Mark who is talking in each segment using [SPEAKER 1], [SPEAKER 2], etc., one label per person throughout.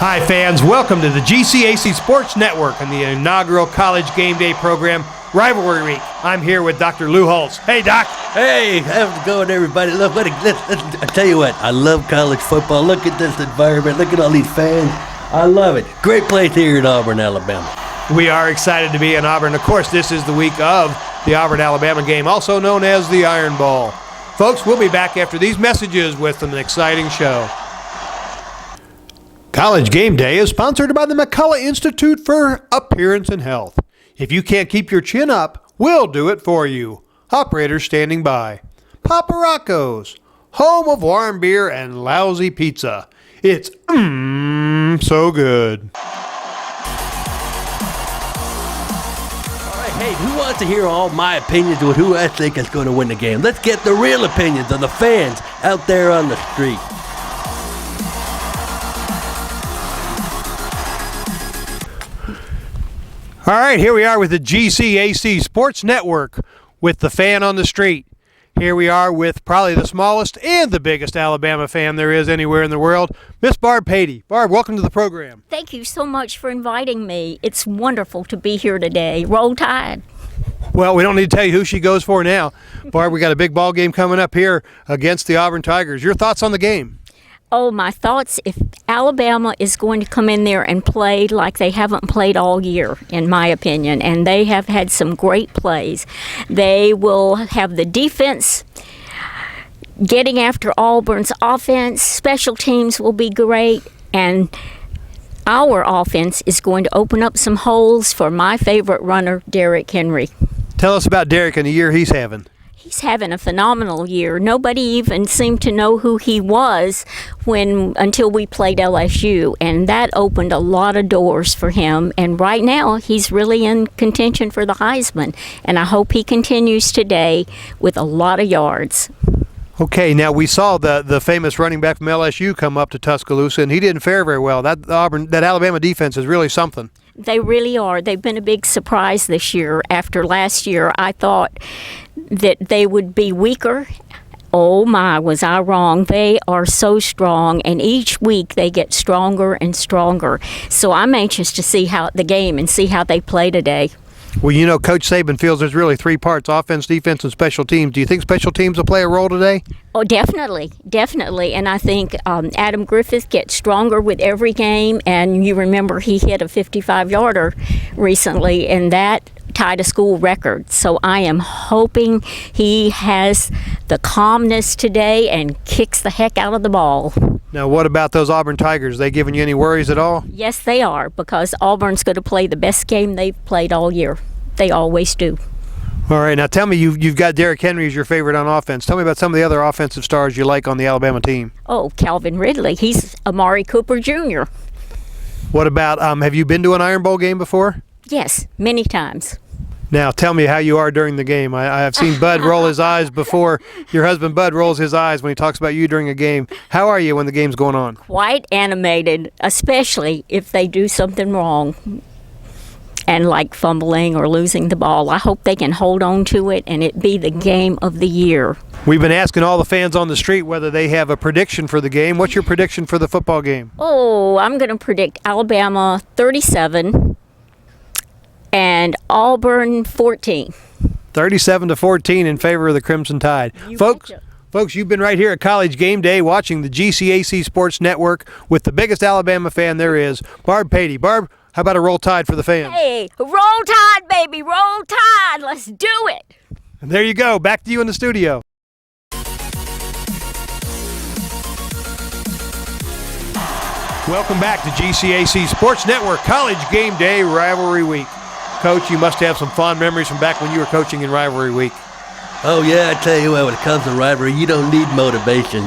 [SPEAKER 1] Hi fans, welcome to the GCAC Sports Network and the inaugural College Game Day program, Rivalry Week. I'm here with Dr. Lou Holtz. Hey, Doc.
[SPEAKER 2] Hey, how's it going, everybody? Look, I tell you what, I love college football. Look at this environment. Look at all these fans. I love it. Great place here in Auburn, Alabama.
[SPEAKER 1] We are excited to be in Auburn. Of course, this is the week of the Auburn-Alabama game, also known as the Iron Bowl. Folks, we'll be back after these messages with an exciting show. College Game Day is sponsored by the McCullough Institute for Appearance and Health. If you can't keep your chin up, we'll do it for you. Operators standing by. Papa Rocco's, home of warm beer and lousy pizza. It's so good.
[SPEAKER 2] All right, hey, who wants to hear all my opinions with who I think is going to win the game? Let's get the real opinions of the fans out there on the street.
[SPEAKER 1] All right, here we are with the GCAC Sports Network with the fan on the street. Here we are with probably the smallest and the biggest Alabama fan there is anywhere in the world, Miss Barb Patey. Barb, welcome to the program.
[SPEAKER 3] Thank you so much for inviting me. It's wonderful to be here today. Roll Tide.
[SPEAKER 1] Well, we don't need to tell you who she goes for now. Barb, we got a big ball game coming up here against the Auburn Tigers. Your thoughts on the game?
[SPEAKER 3] Oh, my thoughts, if Alabama is going to come in there and play like they haven't played all year, in my opinion, and they have had some great plays, they will have the defense getting after Auburn's offense. Special teams will be great, and our offense is going to open up some holes for my favorite runner, Derrick Henry.
[SPEAKER 1] Tell us about Derrick and the year he's having.
[SPEAKER 3] He's having a phenomenal year. Nobody even seemed to know who he was until we played LSU, and that opened a lot of doors for him. And right now, he's really in contention for the Heisman, and I hope he continues today with a lot of yards. Okay,
[SPEAKER 1] now we saw the famous running back from LSU come up to Tuscaloosa, and he didn't fare very well. That Alabama defense is really something.
[SPEAKER 3] They really are. They've been a big surprise this year. After last year, I thought that they would be weaker. Oh my, was I wrong. They are so strong, and each week they get stronger and stronger. So I'm anxious to see how they play today.
[SPEAKER 1] Well, you know, Coach Saban feels there's really three parts: offense, defense, and special teams. Do you think special teams will play a role today?
[SPEAKER 3] Oh, definitely. And I think Adam Griffith gets stronger with every game. And you remember he hit a 55-yarder recently, and that tied a school record. So I am hoping he has the calmness today and kicks the heck out of the ball.
[SPEAKER 1] Now, what about those Auburn Tigers? They giving you any worries at all?
[SPEAKER 3] Yes, they are, because Auburn's going to play the best game they've played all year. They always do.
[SPEAKER 1] All right, now tell me, you've got Derrick Henry as your favorite on offense. Tell me about some of the other offensive stars you like on the Alabama team.
[SPEAKER 3] Oh, Calvin Ridley. He's Amari Cooper Jr.
[SPEAKER 1] What about, have you been to an Iron Bowl game before?
[SPEAKER 3] Yes, many times.
[SPEAKER 1] Now, tell me how you are during the game. I have seen Bud roll his eyes before. Your husband, Bud, rolls his eyes when he talks about you during a game. How are you when the game's going on?
[SPEAKER 3] Quite animated, especially if they do something wrong and like fumbling or losing the ball. I hope they can hold on to it and it be the game of the year.
[SPEAKER 1] We've been asking all the fans on the street whether they have a prediction for the game. What's your prediction for the football game?
[SPEAKER 3] Oh, I'm going to predict Alabama 37. And Auburn 14.
[SPEAKER 1] 37-14 in favor of the Crimson Tide. Folks, you've been right here at College Game Day watching the GCAC Sports Network with the biggest Alabama fan there is, Barb Patey. Barb, how about a Roll Tide for the fans?
[SPEAKER 3] Hey, Roll Tide, baby, Roll Tide. Let's do it.
[SPEAKER 1] And there you go. Back to you in the studio. Welcome back to GCAC Sports Network College Game Day Rivalry Week. Coach, you must have some fond memories from back when you were coaching in Rivalry Week.
[SPEAKER 2] Oh, yeah, I tell you what, when it comes to rivalry, you don't need motivation.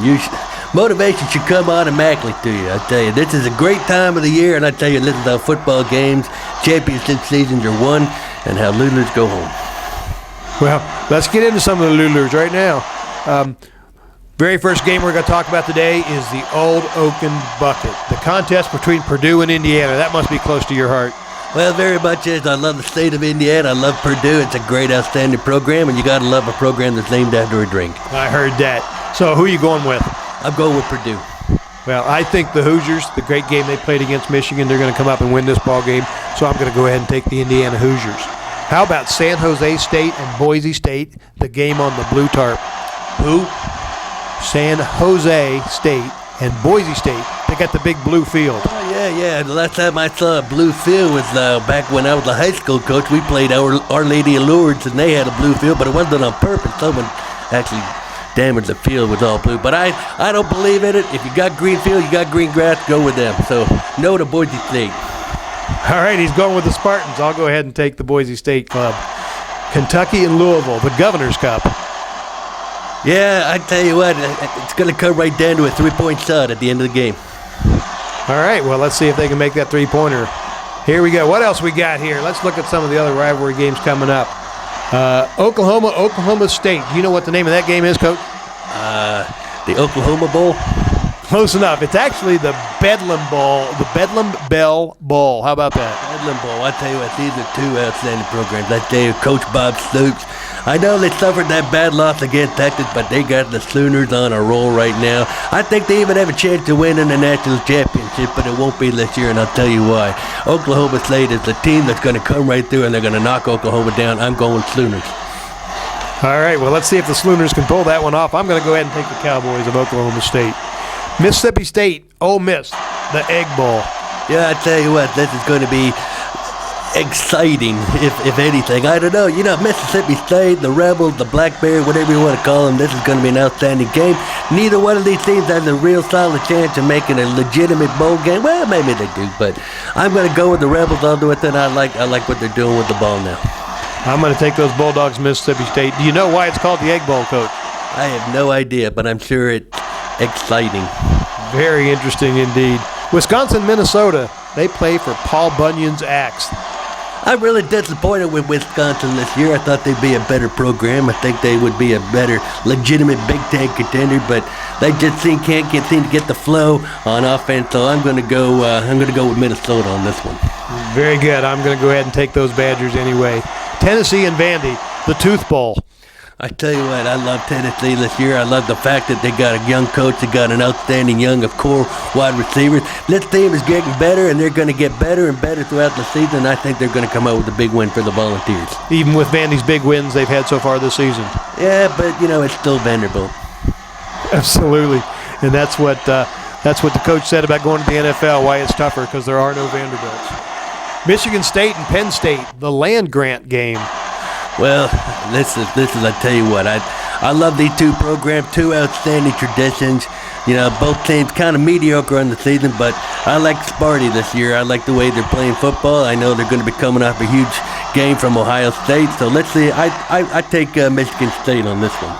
[SPEAKER 2] Motivation should come automatically to you, I tell you. This is a great time of the year, and I tell you, listen to how football games, championship seasons are won, and how Lulus go home.
[SPEAKER 1] Well, let's get into some of the Lulus right now. Very first game we're going to talk about today is the Old Oaken Bucket, the contest between Purdue and Indiana. That must be close to your heart.
[SPEAKER 2] Well, very much is. I love the state of Indiana. I love Purdue. It's a great, outstanding program, and you got to love a program that's named after a drink.
[SPEAKER 1] I heard that. So who are you going with?
[SPEAKER 2] I'm going with Purdue.
[SPEAKER 1] Well, I think the Hoosiers, the great game they played against Michigan, they're going to come up and win this ball game. So I'm going to go ahead and take the Indiana Hoosiers. How about San Jose State and Boise State, the game on the blue tarp?
[SPEAKER 2] Who?
[SPEAKER 1] San Jose State and Boise State. They got the big blue field.
[SPEAKER 2] Oh, yeah. The last time I saw a blue field was back when I was a high school coach. We played Our Lady of Lourdes, and they had a blue field, but it wasn't on purpose. Someone actually damaged the field with all blue. But I don't believe in it. If you got green field, you got green grass, go with them. So, no to Boise State.
[SPEAKER 1] All right, he's going with the Spartans. I'll go ahead and take the Boise State club. Kentucky and Louisville, the Governor's Cup.
[SPEAKER 2] Yeah, I tell you what, it's going to come right down to a three-point shot at the end of the game.
[SPEAKER 1] All right, well, let's see if they can make that three-pointer. Here we go. What else we got here? Let's look at some of the other rivalry games coming up. Oklahoma State. Do you know what the name of that game is, Coach?
[SPEAKER 2] The Oklahoma Bowl?
[SPEAKER 1] Close enough. It's actually the Bedlam Bell Bowl. How about that?
[SPEAKER 2] Bedlam Bowl. I tell you what, these are two outstanding programs. I tell you, Coach Bob Stoops, I know they suffered that bad loss against Texas, but they got the Sooners on a roll right now. I think they even have a chance to win in the national championship, but it won't be this year, and I'll tell you why. Oklahoma State is the team that's going to come right through, and they're going to knock Oklahoma down. I'm going Sooners.
[SPEAKER 1] All right, well, let's see if the Sooners can pull that one off. I'm going to go ahead and take the Cowboys of Oklahoma State. Mississippi State, Ole Miss, the Egg Bowl.
[SPEAKER 2] Yeah, I tell you what, this is going to be exciting, if anything. I don't know. You know, Mississippi State, the Rebels, the Black Bear, whatever you want to call them, this is going to be an outstanding game. Neither one of these teams has a real solid chance of making a legitimate bowl game. Well, maybe they do, but I'm going to go with the Rebels. I'll do it then. I like what they're doing with the ball now.
[SPEAKER 1] I'm going to take those Bulldogs, Mississippi State. Do you know why it's called the Egg Bowl, Coach?
[SPEAKER 2] I have no idea, but I'm sure it's exciting.
[SPEAKER 1] Very interesting indeed. Wisconsin, Minnesota, they play for Paul Bunyan's Axe.
[SPEAKER 2] I'm really disappointed with Wisconsin this year. I thought they'd be a better program. I think they would be a better, legitimate Big Ten contender, but they just seem to get the flow on offense. So I'm going to go with Minnesota on this one.
[SPEAKER 1] Very good. I'm going to go ahead and take those Badgers anyway. Tennessee and Vandy, the Tooth Bowl.
[SPEAKER 2] I tell you what, I love Tennessee this year. I love the fact that they got a young coach. They got an outstanding young of core wide receivers. This team is getting better, and they're going to get better and better throughout the season. I think they're going to come out with a big win for the Volunteers.
[SPEAKER 1] Even with Vandy's big wins they've had so far this season.
[SPEAKER 2] Yeah, but, you know, it's still Vanderbilt.
[SPEAKER 1] Absolutely. And that's what the coach said about going to the NFL, why it's tougher, because there are no Vanderbilts. Michigan State and Penn State, the land-grant game.
[SPEAKER 2] Well, this is I tell you what, I love these two programs, two outstanding traditions. You know, both teams kind of mediocre on the season, but I like Sparty this year. I like the way they're playing football. I know they're going to be coming off a huge game from Ohio State, so let's see. I take Michigan State on this one.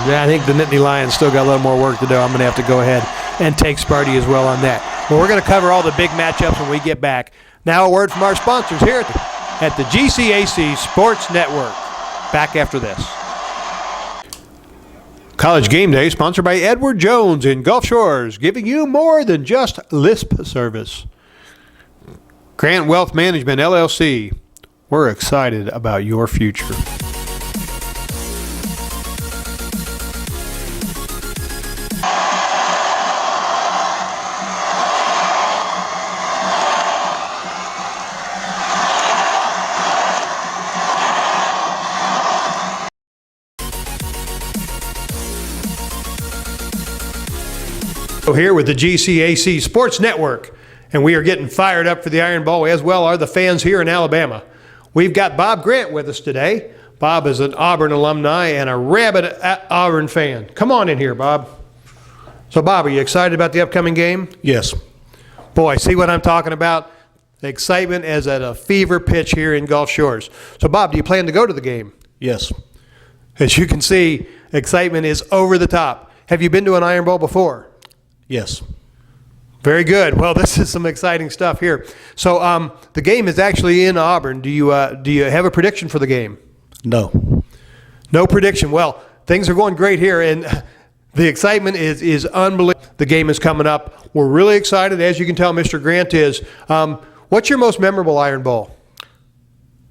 [SPEAKER 1] Yeah, I think the Nittany Lions still got a little more work to do. I'm going to have to go ahead and take Sparty as well on that. Well, we're going to cover all the big matchups when we get back. Now a word from our sponsors here at the GCAC Sports Network. Back after this. College Game Day, sponsored by Edward Jones in Gulf Shores, giving you more than just lisp service. Grant Wealth Management, LLC. We're excited about your future. Here with the GCAC Sports Network, and we are getting fired up for the Iron Bowl, as well are the fans here in Alabama. We've got Bob Grant with us today. Bob is an Auburn alumni and a rabid Auburn fan. Come on in here, Bob. So, Bob, are you excited about the upcoming game?
[SPEAKER 4] Yes.
[SPEAKER 1] Boy, see what I'm talking about? The excitement is at a fever pitch here in Gulf Shores. So, Bob, do you plan to go to the game?
[SPEAKER 4] Yes.
[SPEAKER 1] As you can see, excitement is over the top. Have you been to an Iron Bowl before?
[SPEAKER 4] Yes.
[SPEAKER 1] Very good. Well, this is some exciting stuff here. So the game is actually in Auburn. Do you have a prediction for the game?
[SPEAKER 4] No.
[SPEAKER 1] No prediction. Well, things are going great here, and the excitement is unbelievable. The game is coming up. We're really excited, as you can tell, Mr. Grant is. What's your most memorable Iron Bowl?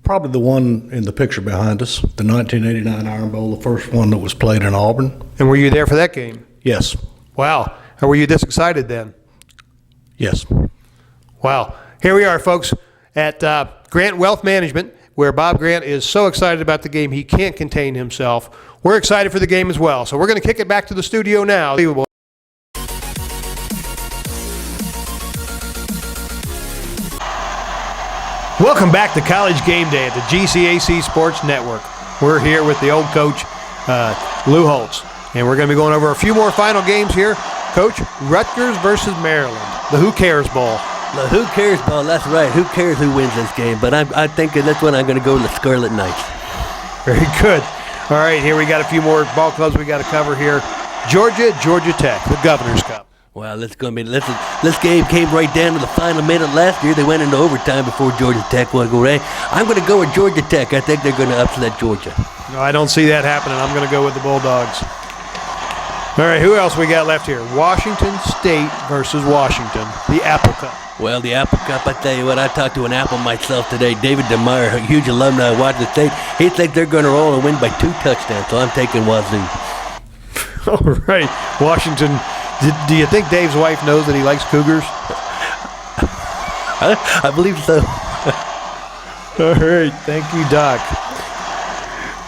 [SPEAKER 4] Probably the one in the picture behind us, the 1989 Iron Bowl, the first one that was played in Auburn.
[SPEAKER 1] And were you there for that game?
[SPEAKER 4] Yes.
[SPEAKER 1] Wow. Or were you this excited then?
[SPEAKER 4] Yes.
[SPEAKER 1] Wow. Here we are, folks, at Grant Wealth Management, where Bob Grant is so excited about the game he can't contain himself. We're excited for the game as well. So we're going to kick it back to the studio now. Welcome back to College Game Day at the GCAC Sports Network. We're here with the old coach, Lou Holtz, and we're going to be going over a few more final games here. Coach, Rutgers versus Maryland, the Who Cares Bowl.
[SPEAKER 2] The Who Cares Ball, that's right. Who cares who wins this game? But I think that's when I'm going to go to the Scarlet Knights.
[SPEAKER 1] Very good. All right, here we got a few more ball clubs we got to cover here. Georgia Tech, the Governor's Cup.
[SPEAKER 2] Well, this game came right down to the final minute last year. They went into overtime before Georgia Tech won go right. I'm going to go with Georgia Tech. I think they're going to upset Georgia.
[SPEAKER 1] No, I don't see that happening. I'm going to go with the Bulldogs. All right, who else we got left here? Washington State versus Washington, the Apple Cup.
[SPEAKER 2] Well, the Apple Cup, I tell you what, I talked to an Apple myself today. David DeMeyer, a huge alumni of Washington State. He thinks they're going to roll and win by 2 touchdowns, so I'm taking Wazoo.
[SPEAKER 1] All right, Washington. Do you think Dave's wife knows that he likes Cougars?
[SPEAKER 2] I believe so.
[SPEAKER 1] All right, thank you, Doc.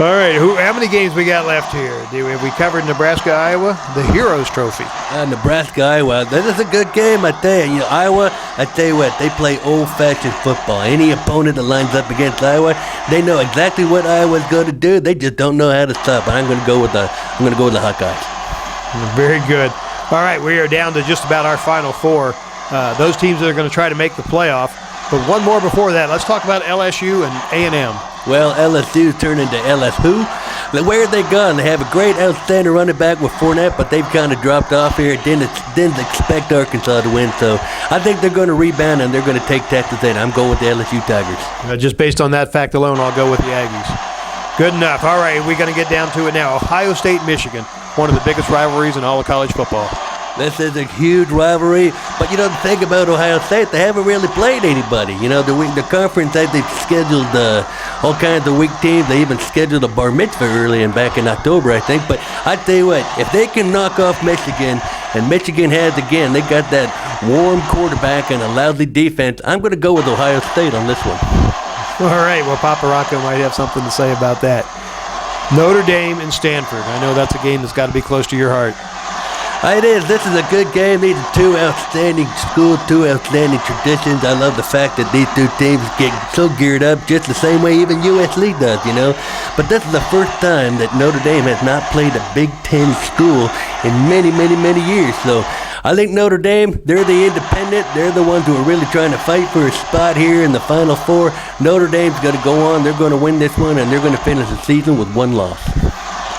[SPEAKER 1] All right, how many games we got left here? Have we covered Nebraska, Iowa, the Heroes Trophy?
[SPEAKER 2] Nebraska, Iowa. That is a good game, I tell you. Iowa, I tell you what, they play old-fashioned football. Any opponent that lines up against Iowa, they know exactly what Iowa's going to do. They just don't know how to stop. And I'm going to go with the Hawkeyes.
[SPEAKER 1] Very good. All right, we are down to just about our final 4. Those teams that are going to try to make the playoff. But one more before that. Let's talk about LSU and A&M.
[SPEAKER 2] Well, LSU's turned into LSU. Where have they gone? They have a great, outstanding running back with Fournette, but they've kind of dropped off here. Didn't expect Arkansas to win, so I think they're going to rebound and they're going to take Texas in. I'm going with the LSU Tigers.
[SPEAKER 1] Just based on that fact alone, I'll go with the Aggies. Good enough. All right, we're going to get down to it now. Ohio State, Michigan, one of the biggest rivalries in all of college football.
[SPEAKER 2] This is a huge rivalry, but the thing about Ohio State, they haven't really played anybody. The conference, they've scheduled all kinds of weak teams. They even scheduled a bar mitzvah early and back in October, I think. But I tell you what, if they can knock off Michigan, and Michigan has again, they got that warm quarterback and a lousy defense, I'm going to go with Ohio State on this one.
[SPEAKER 1] All right, well, Papa Rocco might have something to say about that. Notre Dame and Stanford. I know that's a game that's got to be close to your heart.
[SPEAKER 2] It is. This is a good game. These are 2 outstanding schools, 2 outstanding traditions. I love the fact that these 2 teams get so geared up just the same way even USC does, But this is the first time that Notre Dame has not played a Big Ten school in many, many, many years. So I think Notre Dame, they're the independent. They're the ones who are really trying to fight for a spot here in the Final Four. Notre Dame's going to go on. They're going to win this one, and they're going to finish the season with 1 loss.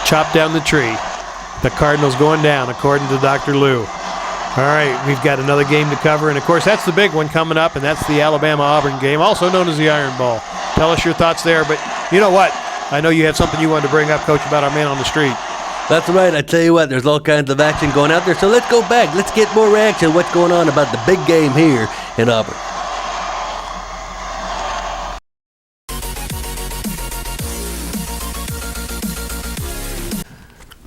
[SPEAKER 1] Chop down the tree. The Cardinals going down, according to Dr. Lou. All right, we've got another game to cover, and of course that's the big one coming up, and that's the Alabama-Auburn game, also known as the Iron Bowl. Tell us your thoughts there, but you know what? I know you had something you wanted to bring up, Coach, about our man on the street.
[SPEAKER 2] That's right. I tell you what, there's all kinds of action going out there, so let's go back. Let's get more reaction. What's going on about the big game here in Auburn?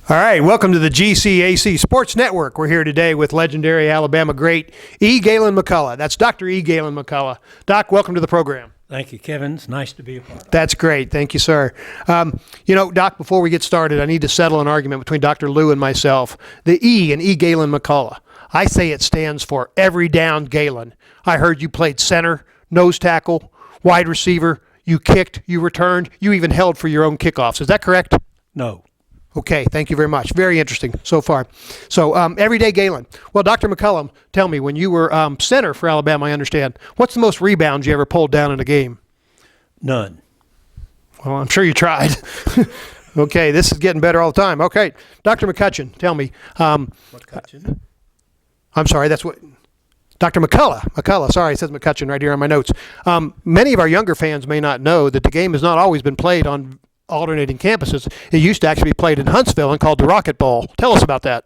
[SPEAKER 1] All right, welcome to the GCAC Sports Network. We're here today with legendary Alabama great E. Galen McCullough. That's Dr. E. Galen McCullough. Doc, welcome to the program.
[SPEAKER 5] Thank you, Kevin. It's nice to be a part of it.
[SPEAKER 1] That's great. Thank you, sir. Doc, before we get started, I need to settle an argument between Dr. Lou and myself. The E in E. Galen McCullough, I say it stands for every down Galen. I heard you played center, nose tackle, wide receiver. You kicked, you returned, you even held for your own kickoffs. Is that correct?
[SPEAKER 5] No.
[SPEAKER 1] Okay, thank you very much. Very interesting so far. So, everyday Galen. Well, Dr. McCullum, tell me, when you were center for Alabama, I understand, what's the most rebounds you ever pulled down in a game?
[SPEAKER 5] None.
[SPEAKER 1] Well, I'm sure you tried. Okay, this is getting better all the time. Okay, Dr. McCutcheon, tell me.
[SPEAKER 5] McCutcheon?
[SPEAKER 1] I'm sorry, that's what... Dr. McCullough, sorry, it says McCutcheon right here on my notes. Many of our younger fans may not know that the game has not always been played on alternating campuses. It used to actually be played in Huntsville and called the Rocket Bowl. Tell us about that.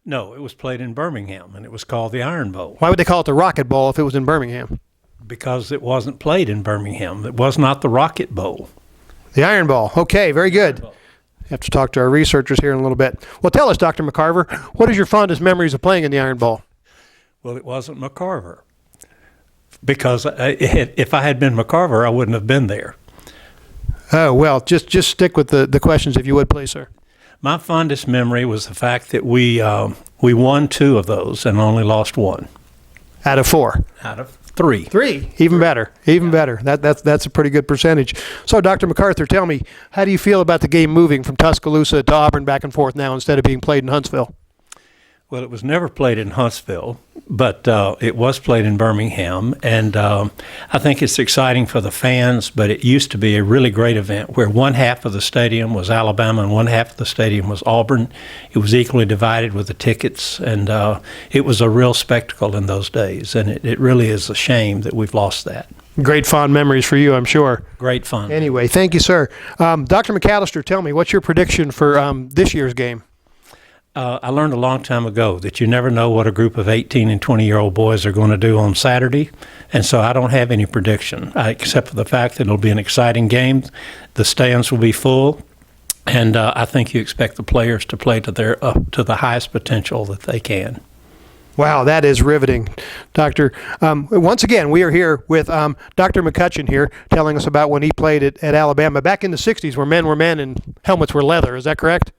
[SPEAKER 5] No, it was played in Birmingham, and it was called the Iron Bowl.
[SPEAKER 1] Why would they call it the Rocket Bowl if it was in Birmingham?
[SPEAKER 5] Because it wasn't played in Birmingham. It was not the Rocket Bowl.
[SPEAKER 1] The Iron Bowl. Okay, very good. Have to talk to our researchers here in a little bit. Well, tell us, Dr. McCarver, what is your fondest memories of playing in the Iron Bowl?
[SPEAKER 5] Well, it wasn't McCarver because if I had been McCarver, I wouldn't have been there.
[SPEAKER 1] Oh, well, just stick with the questions if you would, please, sir.
[SPEAKER 5] My fondest memory was the fact that we won 2 of those and only lost 1
[SPEAKER 1] Out of 4.
[SPEAKER 5] out of 3.
[SPEAKER 1] 3, even better, even better. That's a pretty good percentage. So, Dr. MacArthur, tell me, how do you feel about the game moving from Tuscaloosa to Auburn back and forth now instead of being played in Huntsville?
[SPEAKER 5] Well, it was never played in Huntsville, but it was played in Birmingham, and I think it's exciting for the fans, but it used to be a really great event where one half of the stadium was Alabama and one half of the stadium was Auburn. It was equally divided with the tickets, and it was a real spectacle in those days, and it really is a shame that we've lost that.
[SPEAKER 1] Great fond memories for you, I'm sure.
[SPEAKER 5] Great fun.
[SPEAKER 1] Anyway, thank you, sir. Dr. McAllister, tell me, what's your prediction for this year's game?
[SPEAKER 5] I learned a long time ago that you never know what a group of 18 and 20-year-old boys are going to do on Saturday, and so I don't have any prediction, except for the fact that it'll be an exciting game. The stands will be full, and I think you expect the players to play to their to the highest potential that they can.
[SPEAKER 1] Wow, that is riveting, Doctor. Once again, we are here with Dr. McCutcheon here telling us about when he played at Alabama back in the 60s where men were men and helmets were leather. Is that correct?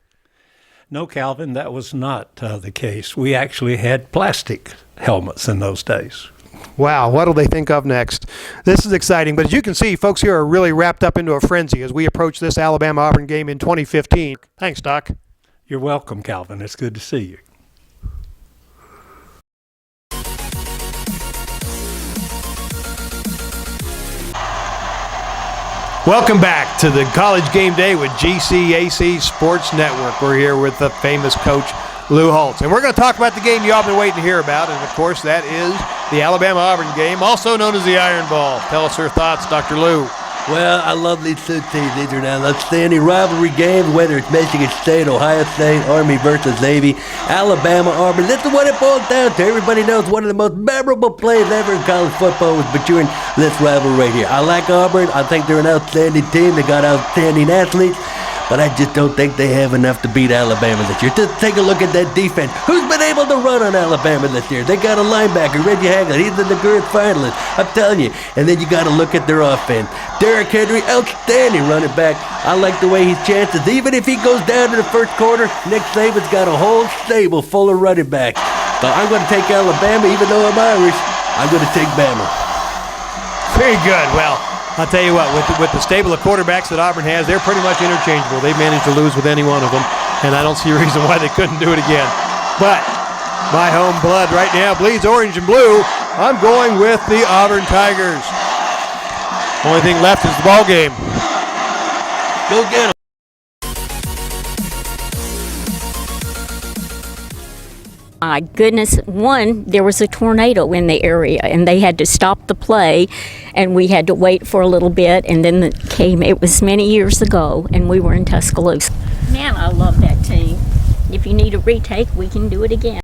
[SPEAKER 5] No, Calvin, that was not the case. We actually had plastic helmets in those days.
[SPEAKER 1] Wow, what'll they think of next? This is exciting, but as you can see, folks here are really wrapped up into a frenzy as we approach this Alabama-Auburn game in 2015. Thanks, Doc.
[SPEAKER 5] You're welcome, Calvin. It's good to see you.
[SPEAKER 1] Welcome back to the College Game Day with GCAC Sports Network. We're here with the famous coach, Lou Holtz. And we're going to talk about the game you all been waiting to hear about. And, of course, that is the Alabama-Auburn game, also known as the Iron Bowl. Tell us your thoughts, Dr. Lou.
[SPEAKER 2] Well, I love these two teams. These are now outstanding rivalry games, whether it's Michigan State, Ohio State, Army versus Navy, Alabama, Auburn. This is what it boils down to. Everybody knows one of the most memorable plays ever in college football was between this rivalry right here. I like Auburn. I think they're an outstanding team. They got outstanding athletes. But I just don't think they have enough to beat Alabama this year. Just take a look at that defense. Who's been able to run on Alabama this year? They got a linebacker, Reggie Haglund. He's the Nagurth finalist. I'm telling you. And then you got to look at their offense. Derrick Henry, outstanding running back. I like the way his chances. Even if he goes down in the first quarter, Nick Saban's got a whole stable full of running backs. But I'm going to take Alabama, even though I'm Irish. I'm going to take Bama.
[SPEAKER 1] Very good. Well, I'll tell you what, with the stable of quarterbacks that Auburn has, they're pretty much interchangeable. They've managed to lose with any one of them, and I don't see a reason why they couldn't do it again. But my home blood right now bleeds orange and blue. I'm going with the Auburn Tigers. Only thing left is the ball game.
[SPEAKER 2] Go get 'em.
[SPEAKER 3] My goodness, there was a tornado in the area and they had to stop the play and we had to wait for a little bit and then it was many years ago and we were in Tuscaloosa. Man, I love that team. If you need a retake, we can do it again.